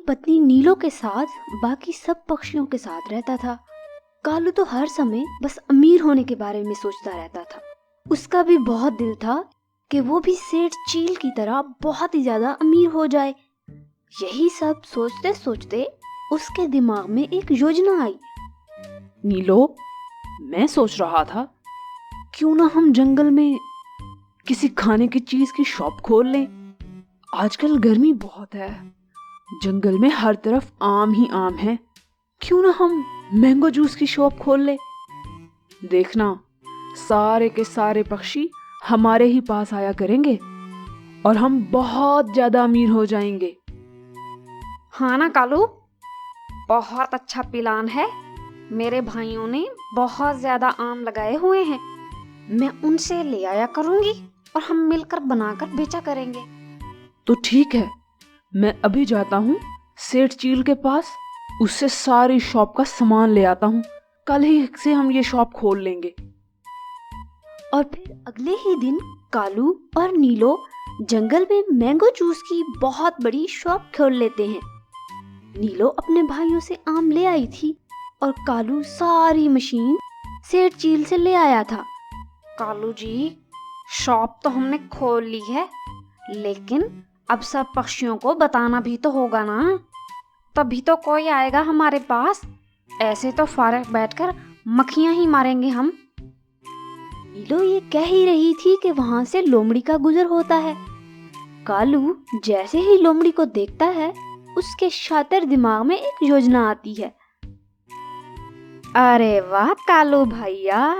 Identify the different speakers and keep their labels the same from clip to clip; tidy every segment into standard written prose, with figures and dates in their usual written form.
Speaker 1: पत्नी नीलो के साथ बाकी सब पक्षियों के साथ रहता था। कालू तो हर समय बस अमीर होने के बारे में सोचता रहता था। उसका भी बहुत दिल था कि वो भी सेठ चील की तरह बहुत ही ज्यादा अमीर हो जाए। यही सब सोचते सोचते उसके दिमाग में एक योजना आई।
Speaker 2: नीलो, मैं सोच रहा था क्यों ना हम जंगल में किसी खाने की चीज की शॉप खोल लें। आजकल गर्मी बहुत है, जंगल में हर तरफ आम ही आम है। क्यों ना हम मैंगो जूस की शॉप खोल लें। देखना, सारे के सारे पक्षी हमारे ही पास आया करेंगे और हम बहुत ज्यादा अमीर हो जाएंगे।
Speaker 3: हाँ ना कालू, बहुत अच्छा प्लान है। मेरे भाइयों ने बहुत ज्यादा आम लगाए हुए हैं, मैं उनसे ले आया करूंगी और हम मिलकर बनाकर बेचा करेंगे।
Speaker 2: तो ठीक है, मैं अभी जाता हूँ सेठ चील के पास, उससे सारी शॉप का सामान ले आता हूँ। कल ही से हम ये शॉप खोल लेंगे।
Speaker 1: और फिर अगले ही दिन कालू और नीलो जंगल में मैंगो जूस की बहुत बड़ी शॉप खोल लेते हैं। नीलो अपने भाइयों से आम ले आई थी और कालू सारी मशीन सेठ चील से ले आया था।
Speaker 3: कालू जी, शॉप तो हमने खोल ली है, लेकिन अब सब पक्षियों को बताना भी तो होगा ना, तभी तो कोई आएगा हमारे पास। ऐसे तो फारग बैठकर मक्खियां ही मारेंगे हम।
Speaker 1: नीलो ये कह ही रही थी कि वहां से लोमड़ी का गुजर होता है। कालू जैसे ही लोमड़ी को देखता है, उसके शातिर दिमाग में एक योजना आती है।
Speaker 3: अरे वाह कालू भैया,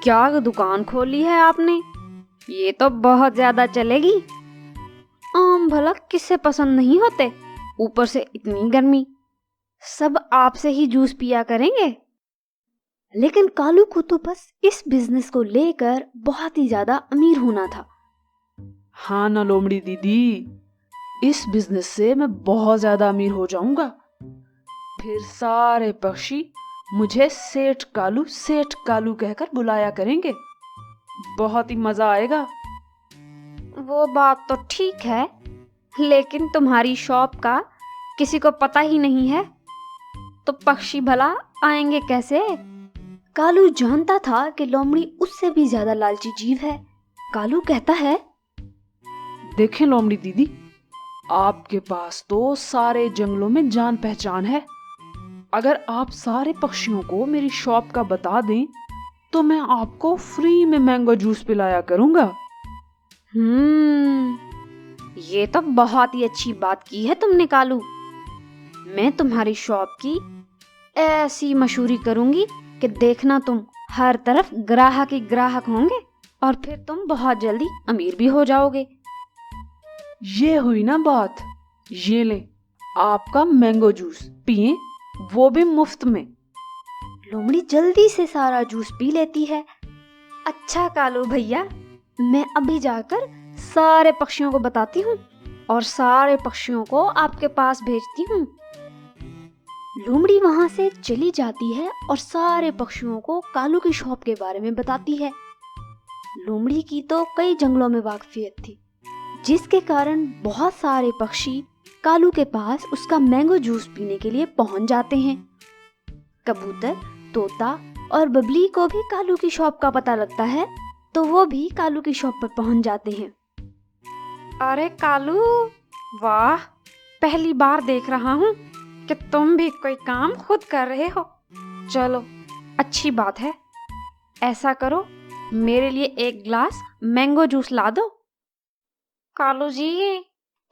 Speaker 3: क्या दुकान खोली है आपने, ये तो बहुत ज्यादा चलेगी। आम भला किससे पसंद नहीं होते, ऊपर से इतनी गर्मी, सब आपसे ही जूस पिया करेंगे।
Speaker 1: लेकिन कालू को तो बस इस बिजनेस को लेकर बहुत ही ज्यादा अमीर होना था।
Speaker 2: हाँ ना लोमड़ी दीदी, इस बिजनेस से मैं बहुत ज्यादा अमीर हो जाऊंगा। फिर सारे पक्षी मुझे सेठ कालू कहकर बुलाया करेंगे। बहुत ही मजा आएगा।
Speaker 3: वो बात तो ठीक है, लेकिन तुम्हारी शॉप का किसी को पता ही नहीं है, तो पक्षी भला आएंगे कैसे?
Speaker 1: कालू जानता था कि लोमड़ी उससे भी ज्यादा लालची जीव है। कालू कहता है,
Speaker 2: देखें लोमड़ी दीदी, आपके पास तो सारे जंगलों में जान पहचान है। अगर आप सारे पक्षियों को मेरी शॉप का बता दें तो मैं आपको फ्री में मैंगो जूस पिलाया करूंगा।
Speaker 3: ये तो बहुत ही अच्छी बात की है तुमने कालू। मैं तुम्हारी शॉप की ऐसी मशहूरी करूंगी कि देखना, तुम हर तरफ ग्राहक ही ग्राहक होंगे और फिर तुम बहुत जल्दी अमीर भी हो जाओगे।
Speaker 2: ये हुई ना बात। ये ले आपका मैंगो जूस, पिए, वो भी मुफ्त में।
Speaker 1: लोमड़ी जल्दी से सारा जूस पी लेती है।
Speaker 3: अच्छा कालू भैया, मैं अभी जाकर सारे पक्षियों को बताती हूँ और सारे पक्षियों को आपके पास भेजती हूँ।
Speaker 1: लोमड़ी वहां से चली जाती है और सारे पक्षियों को कालू की शॉप के बारे में बताती है। लोमड़ी की तो कई जंगलों में वाकफियत थी, जिसके कारण बहुत सारे पक्षी कालू के पास उसका मैंगो जूस पीने के लिए पहुंच जाते हैं। कबूतर, तोता और बबली को भी कालू की शॉप का पता लगता है, तो वो भी कालू की शॉप पर पहुंच जाते हैं।
Speaker 3: अरे कालू, वाह, पहली बार देख रहा हूँ कि तुम भी कोई काम खुद कर रहे हो। चलो, अच्छी बात है। ऐसा करो, मेरे लिए एक गिलास मैंगो जूस ला दो। कालू जी,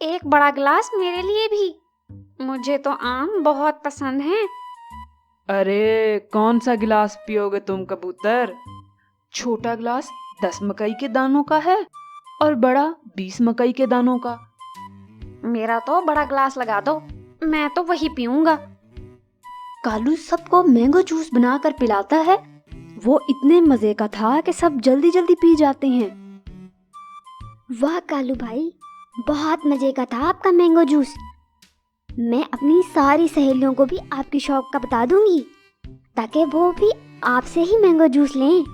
Speaker 3: एक बड़ा गिलास मेरे लिए भी, मुझे तो आम बहुत पसंद हैं।
Speaker 2: अरे कौन सा गिलास पियोगे तुम कबूतर? छोटा गिलास 10 मकई के दानों का है और बड़ा 20 मकई के दानों का।
Speaker 3: मेरा तो बड़ा गिलास लगा दो, मैं तो वही पीऊंगा।
Speaker 1: कालू सबको मैंगो जूस बनाकर पिलाता है। वो इतने मजे का था कि सब जल्दी जल्दी पी जाते हैं। वाह कालू भाई, बहुत मजे का था आपका मैंगो जूस। मैं अपनी सारी सहेलियों को भी आपकी शॉप का बता दूंगी, ताकि वो भी आपसे ही मैंगो जूस लें।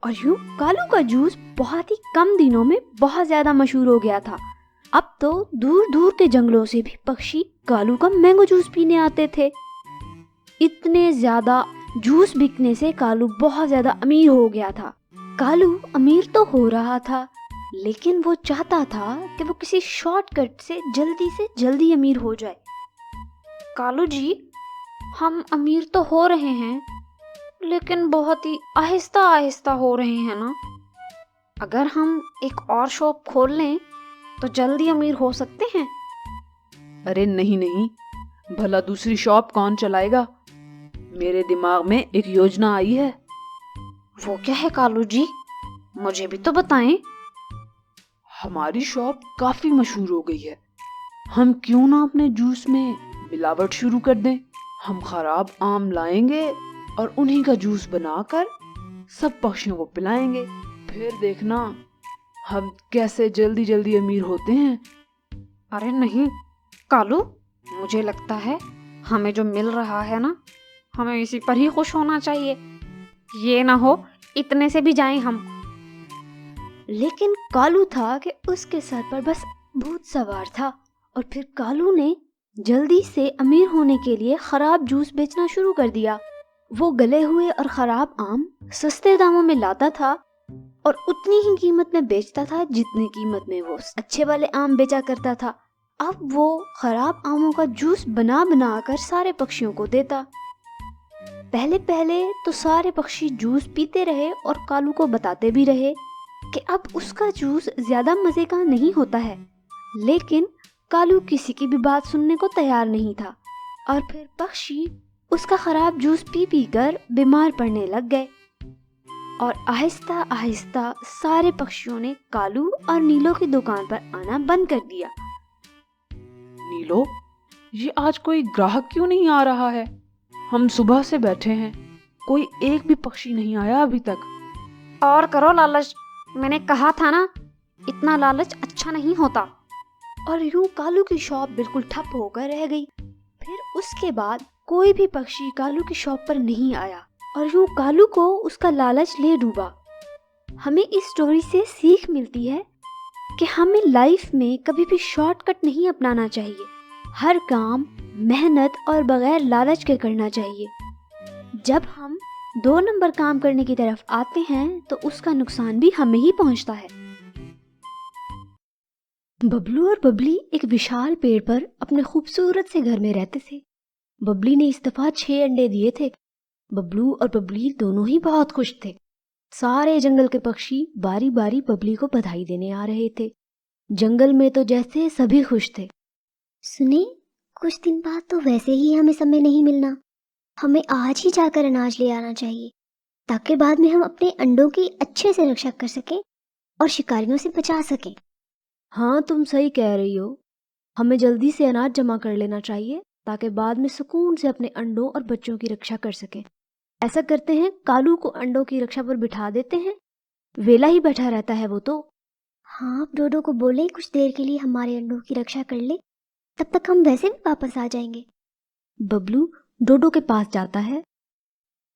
Speaker 1: और यूं कालू का जूस बहुत ही कम दिनों में बहुत ज्यादा मशहूर हो गया था। अब तो दूर दूर के जंगलों से भी पक्षी कालू का मैंगो जूस पीने आते थे। इतने ज्यादा जूस बिकने से कालू बहुत ज्यादा अमीर हो गया था। कालू अमीर तो हो रहा था, लेकिन वो चाहता था कि वो किसी शॉर्टकट से जल्दी अमीर हो जाए।
Speaker 3: कालू जी, हम अमीर तो हो रहे हैं, लेकिन बहुत ही आहिस्ता आहिस्ता हो रहे हैं ना। अगर हम एक और शॉप खोल लें तो जल्दी अमीर हो सकते हैं।
Speaker 2: अरे नहीं नहीं, भला दूसरी शॉप कौन चलाएगा? मेरे दिमाग में एक योजना आई है।
Speaker 3: वो क्या है कालू जी, मुझे भी तो बताएं।
Speaker 2: हमारी शॉप काफी मशहूर हो गई है, हम क्यों ना अपने जूस में मिलावट शुरू कर दें। हम खराब आम लाएंगे और उन्हीं का जूस बनाकर सब पक्षियों को पिलाएंगे। फिर देखना हम कैसे जल्दी जल्दी अमीर होते हैं।
Speaker 3: अरे नहीं कालू, मुझे लगता है हमें जो मिल रहा है ना, हमें इसी पर ही खुश होना चाहिए। ये ना हो इतने से भी जाएं हम।
Speaker 1: लेकिन कालू था कि उसके सर पर बस भूत सवार था, और फिर कालू ने जल्दी से अमीर होने के लिए खराब जूस बेचना शुरू कर दिया। वो गले हुए और खराब आम सस्ते दामों में लाता था और उतनी ही कीमत में बेचता था जितनी कीमत में वो अच्छे वाले आम बेचा करता था। अब वो खराब आमों का जूस बना बना कर सारे पक्षियों को देता। पहले पहले तो सारे पक्षी जूस पीते रहे और कालू को बताते भी रहे कि अब उसका जूस ज्यादा मजे का नहीं होता है, लेकिन कालू किसी की भी बात सुनने को तैयार नहीं था। और फिर पक्षी उसका खराब जूस पी पी कर बीमार पड़ने लग गए, और आहिस्ता आहिस्ता सारे पक्षियों ने कालू और नीलो की दुकान पर आना बंद कर दिया।
Speaker 2: नीलो, ये आज कोई ग्राहक क्यों नहीं आ रहा है? हम सुबह से बैठे हैं, कोई एक भी पक्षी नहीं आया अभी तक।
Speaker 3: और करो लालच, मैंने कहा था ना, इतना लालच अच्छा नहीं होता।
Speaker 1: और यूं कालू की शॉप बिल्कुल ठप होकर रह गई। फिर उसके बाद कोई भी पक्षी कालू की शॉप पर नहीं आया, और यूं कालू को उसका लालच ले डूबा। हमें इस स्टोरी से सीख मिलती है कि हमें लाइफ में कभी भी शॉर्टकट नहीं अपनाना चाहिए। हर काम मेहनत और बगैर लालच के करना चाहिए। जब हम 2 नंबर काम करने की तरफ आते हैं तो उसका नुकसान भी हमें ही पहुंचता है। बबलू और बबली एक विशाल पेड़ पर अपने खूबसूरत से घर में रहते थे। बबली ने इस दफा 6 अंडे दिए थे। बबलू और बबली दोनों ही बहुत खुश थे। सारे जंगल के पक्षी बारी बारी बबली को बधाई देने आ रहे थे। जंगल में तो जैसे सभी खुश थे।
Speaker 4: सुने, कुछ दिन बाद तो वैसे ही हमें समय नहीं मिलना। हमें आज ही जाकर अनाज ले आना चाहिए, ताकि बाद में हम अपने अंडों की अच्छे से रक्षा कर सकें और शिकारियों से बचा सकें।
Speaker 1: हाँ, तुम सही कह रही हो। हमें जल्दी से अनाज जमा कर लेना चाहिए ताकि बाद में सुकून से अपने अंडों और बच्चों की रक्षा कर सकें। ऐसा करते हैं, कालू को अंडों की रक्षा पर बिठा देते हैं। वेला ही बैठा रहता है वो तो।
Speaker 4: हाँ, आप डोडो को बोले कुछ देर के लिए हमारे अंडों की रक्षा कर ले, तब तक हम वैसे भी वापस आ जाएंगे।
Speaker 1: बबलू डोडो के पास जाता है।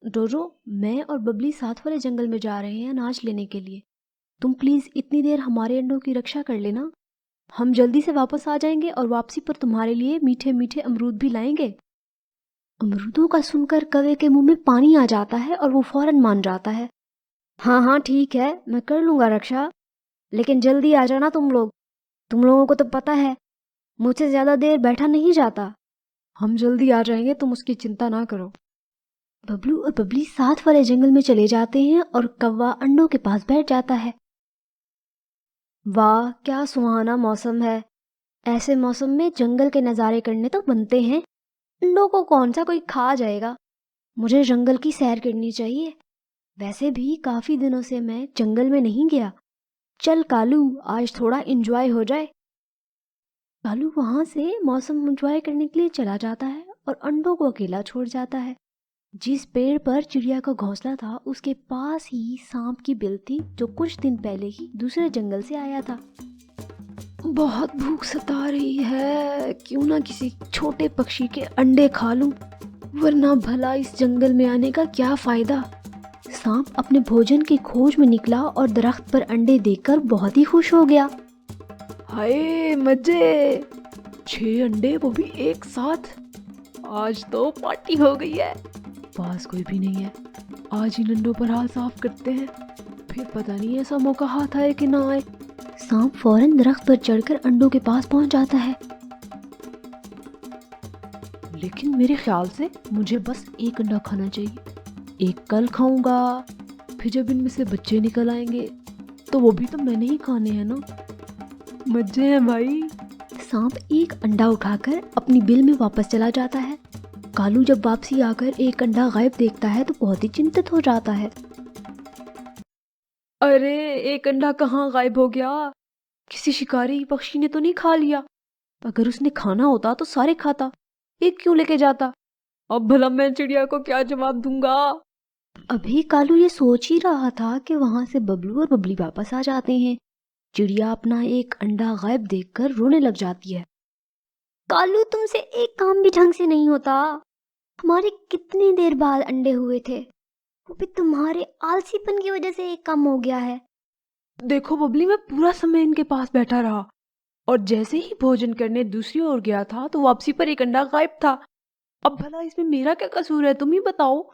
Speaker 1: डोडो, मैं और बबली साथ वाले जंगल में जा रहे हैं अनाज लेने के लिए। तुम प्लीज इतनी देर हमारे अंडों की रक्षा कर लेना। हम जल्दी से वापस आ जाएंगे और वापसी पर तुम्हारे लिए मीठे मीठे अमरूद भी लाएंगे। अमरूदों का सुनकर कौवे के मुंह में पानी आ जाता है और वो फौरन मान जाता है। हाँ हाँ ठीक है, मैं कर लूंगा रक्षा, लेकिन जल्दी आ जाना तुम लोग। तुम लोगों को तो पता है मुझसे ज्यादा देर बैठा नहीं जाता। हम जल्दी आ जाएंगे, तुम उसकी चिंता ना करो। बबलू और बबली साथ वाले जंगल में चले जाते हैं और कौवा अंडों के पास बैठ जाता है। वाह, क्या सुहाना मौसम है। ऐसे मौसम में जंगल के नज़ारे करने तो बनते हैं। अंडों को कौन सा कोई खा जाएगा। मुझे जंगल की सैर करनी चाहिए। वैसे भी काफी दिनों से मैं जंगल में नहीं गया। चल कालू, आज थोड़ा एंजॉय हो जाए। कालू वहां से मौसम एंजॉय करने के लिए चला जाता है और अंडों को अकेला छोड़ जाता है। जिस पेड़ पर चिड़िया का घोंसला था उसके पास ही सांप की बिल थी, जो कुछ दिन पहले ही दूसरे जंगल से आया था। बहुत भूख सता रही है, क्यों ना किसी छोटे पक्षी के अंडे खा लूं, वरना भला इस जंगल में आने का क्या फायदा। सांप अपने भोजन की खोज में निकला और दरख्त पर अंडे देखकर बहुत ही खुश हो गया।
Speaker 2: हाय मजे, 6 अंडे, वो भी एक साथ। आज तो पार्टी हो गई है। पास कोई भी नहीं है, आज इन अंडों पर हाल साफ करते हैं, फिर पता नहीं ऐसा मौका हाथ आए कि ना आए।
Speaker 1: सांप फौरन दरख्त पर चढ़कर अंडों के पास पहुंच जाता है।
Speaker 2: लेकिन मेरे ख्याल से मुझे बस एक अंडा खाना चाहिए। एक कल खाऊंगा, फिर जब इनमें से बच्चे निकल आएंगे तो वो भी तो मैंने ही खाने हैं ना। मजे हैं भाई।
Speaker 1: सांप एक अंडा उठाकर अपनी बिल में वापस चला जाता है। कालू जब वापसी आकर एक अंडा गायब देखता है तो बहुत ही चिंतित हो जाता है।
Speaker 2: अरे एक अंडा कहाँ गायब हो गया? किसी शिकारी पक्षी ने तो नहीं खा लिया? अगर उसने खाना होता तो सारे खाता, एक क्यों लेके जाता? अब भला मैं चिड़िया को क्या जवाब दूंगा?
Speaker 1: अभी कालू ये सोच ही रहा था कि वहां से बबलू और बबली वापस आ जाते हैं। चिड़िया अपना एक अंडा गायब देखकर रोने लग जाती है। कालू, तुमसे एक काम भी ढंग से नहीं होता। हमारे कितनी देर बाद अंडे हुए थे, वो भी तुम्हारे आलसीपन की वजह से एक काम हो गया है।
Speaker 2: देखो बबली, मैं पूरा समय इनके पास बैठा रहा और जैसे ही भोजन करने दूसरी ओर गया था तो वापसी पर एक अंडा गायब था। अब भला इसमें मेरा क्या कसूर है, तुम ही बताओ।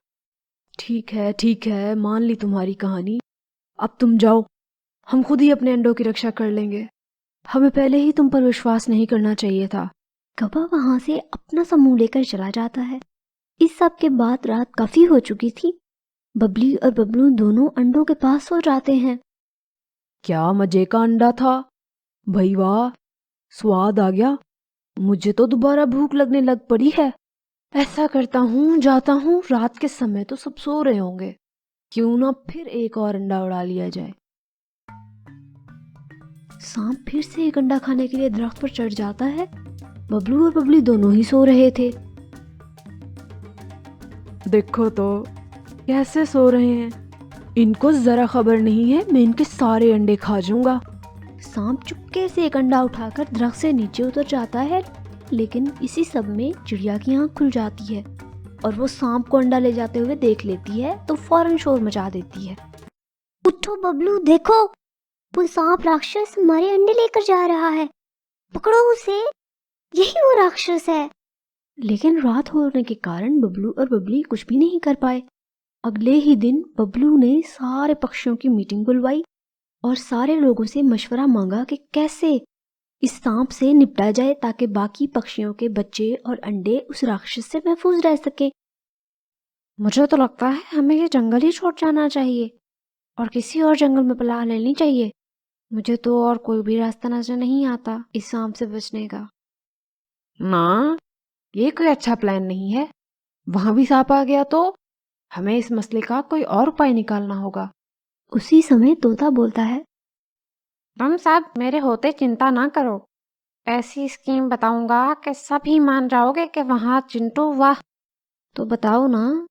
Speaker 2: ठीक है, मान ली तुम्हारी कहानी। अब तुम जाओ, हम खुद ही अपने अंडों की रक्षा कर लेंगे। हमें पहले ही तुम पर विश्वास नहीं करना चाहिए था।
Speaker 1: कौवा वहां से अपना समूह लेकर चला जाता है। इस सब के बाद रात काफी हो चुकी थी। बबली और बबलू दोनों अंडों के पास सो जाते हैं।
Speaker 2: क्या मजे का अंडा था भाई, वाह, स्वाद आ गया। मुझे तो दोबारा भूख लगने लग पड़ी है। ऐसा करता हूँ, जाता हूँ, रात के समय तो सब सो रहे होंगे, क्यों ना फिर एक और अंडा उड़ा लिया जाए।
Speaker 1: सांप फिर से एक अंडा खाने के लिए दरख्त पर चढ़ जाता है। बबलू और बबली दोनों ही सो रहे थे।
Speaker 2: देखो तो कैसे सो रहे हैं, इनको जरा खबर नहीं है मैं इनके सारे अंडे खा जाऊंगा।
Speaker 1: सांप चुपके से एक अंडा उठाकर दरख्त से नीचे उतर जाता है, लेकिन इसी सब में चिड़िया की आंख खुल जाती है और वो सांप को अंडा ले जाते हुए देख लेती है तो फौरन शोर मचा देती है। उठो बबलू, देखो, वो सांप राक्षस हमारे अंडे लेकर जा रहा है। पकड़ो उसे, यही वो राक्षस है। लेकिन रात होने के कारण बबलू और बबली कुछ भी नहीं कर पाए। अगले ही दिन बबलू ने सारे पक्षियों की मीटिंग बुलवाई और सारे लोगों से मशवरा मांगा कि कैसे इस सांप से निपटा जाए ताकि बाकी पक्षियों के बच्चे और अंडे उस राक्षस से महफूज रह सके।
Speaker 3: मुझे तो लगता है हमें ये जंगल ही छोड़ जाना चाहिए और किसी और जंगल में पनाह लेनी चाहिए। मुझे तो और कोई भी रास्ता नजर नहीं आता इस सांप से बचने का।
Speaker 2: ना, ये कोई अच्छा प्लान नहीं है। वहां भी सांप आ गया तो हमें इस मसले का कोई और उपाय निकालना होगा।
Speaker 1: उसी समय तोता बोलता है,
Speaker 3: तुम सब मेरे होते चिंता ना करो। ऐसी स्कीम बताऊंगा कि सभी मान जाओगे कि वहाँ चिंटू वाह।
Speaker 1: तो बताओ ना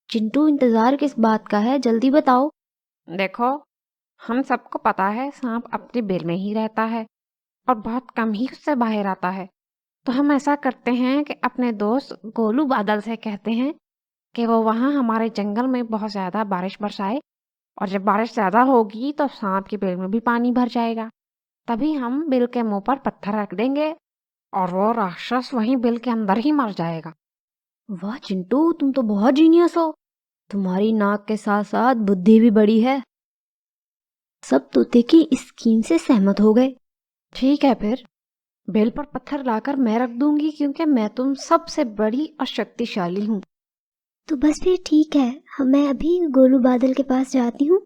Speaker 1: चिंटू, इंतजार किस बात का है, जल्दी बताओ।
Speaker 3: देखो, हम सबको पता है सांप अपने बिल में ही रहता है और बहुत कम ही उससे बाहर आता है। तो हम ऐसा करते हैं कि अपने दोस्त गोलू बादल से कहते हैं कि वो वहाँ हमारे जंगल में बहुत ज़्यादा बारिश बरसाए और जब बारिश ज़्यादा होगी तो सांप के बिल में भी पानी भर जाएगा। तभी हम बिल के मुंह पर पत्थर रख देंगे और वो राक्षस वहीं बिल के अंदर ही मर जाएगा।
Speaker 1: वाह चिंटू, तुम तो बहुत जीनियस हो। तुम्हारी नाक के साथ साथ बुद्धि भी बड़ी है। सब तोते की इस स्कीम से सहमत हो गए।
Speaker 3: ठीक है, फिर बिल पर पत्थर लाकर मैं रख दूंगी क्योंकि मैं तुम सबसे बड़ी और शक्तिशाली हूँ।
Speaker 4: तो बस फिर ठीक है, मैं अभी गोलू बादल के पास जाती हूँ।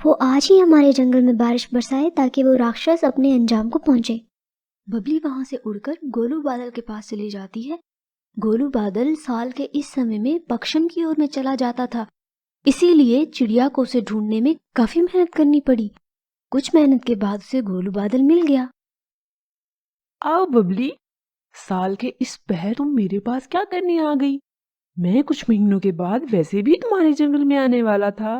Speaker 4: वो आज ही हमारे जंगल में बारिश बरसाए ताकि वो राक्षस अपने अंजाम को पहुंचे।
Speaker 1: बबली वहां से उड़कर गोलू बादल के पास चली जाती है। गोलू बादल साल के इस समय में पश्चिम की ओर में चला जाता था, इसीलिए चिड़िया को उसे ढूंढने में काफी मेहनत करनी पड़ी। कुछ मेहनत के बाद उसे गोलू बादल मिल गया।
Speaker 2: आओ बबली, साल के इस पहर तुम मेरे पास क्या करने आ गई? मैं कुछ महीनों के बाद वैसे भी तुम्हारे जंगल में आने वाला था।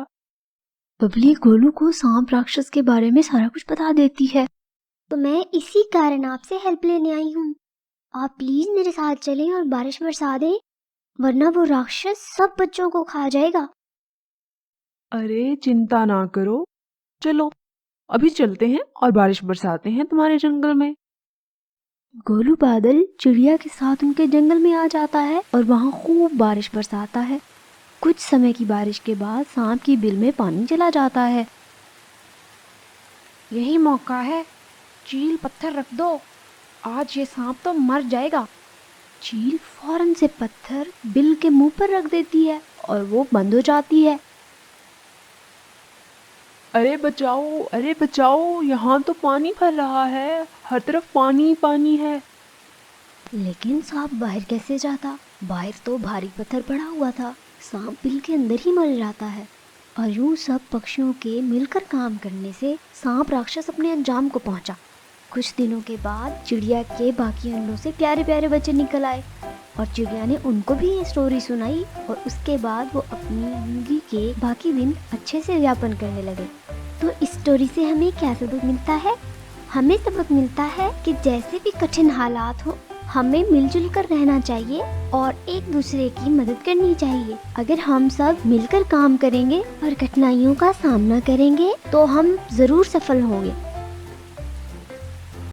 Speaker 1: बबली गोलू को सांप राक्षस के बारे में सारा कुछ बता देती है।
Speaker 4: तो मैं इसी कारण आपसे हेल्प लेने आई हूँ। आप प्लीज मेरे साथ चलें और बारिश बरसा दें, वरना वो राक्षस सब बच्चों को खा जाएगा।
Speaker 2: अरे चिंता ना करो, चलो अभी चलते हैं और बारिश बरसाते हैं तुम्हारे जंगल में।
Speaker 1: गोलू बादल चिड़िया के साथ उनके जंगल में आ जाता है और वहाँ खूब बारिश बरसाता है। कुछ समय की बारिश के बाद सांप की बिल में पानी चला जाता है।
Speaker 3: यही मौका है, चील पत्थर रख दो, आज ये सांप तो मर जाएगा।
Speaker 1: चील फौरन से पत्थर बिल के मुंह पर रख देती है और वो बंद हो जाती है।
Speaker 2: अरे बचाओ, यहाँ तो पानी भर रहा है, हर तरफ पानी ही पानी है।
Speaker 1: लेकिन सांप बाहर कैसे जाता? बाहर तो भारी पत्थर पड़ा हुआ था। सांप बिल के अंदर ही मर जाता है। और यूं सब पक्षियों के मिलकर काम करने से सांप राक्षस अपने अंजाम को पहुंचा। कुछ दिनों के बाद चिड़िया के बाकी अंडों से प्यारे प्यारे बच्चे निकल आए और चिड़िया ने उनको भी ये स्टोरी सुनाई और उसके बाद वो अपनी जिंदगी के बाकी दिन अच्छे से यापन करने लगे। तो इस स्टोरी से हमें क्या सबक मिलता है? हमें सबक मिलता है कि जैसे भी कठिन हालात हो, हमें मिलजुल कर रहना चाहिए और एक दूसरे की मदद करनी चाहिए। अगर हम सब मिलकर काम करेंगे और कठिनाइयों का सामना करेंगे तो हम जरूर सफल होंगे।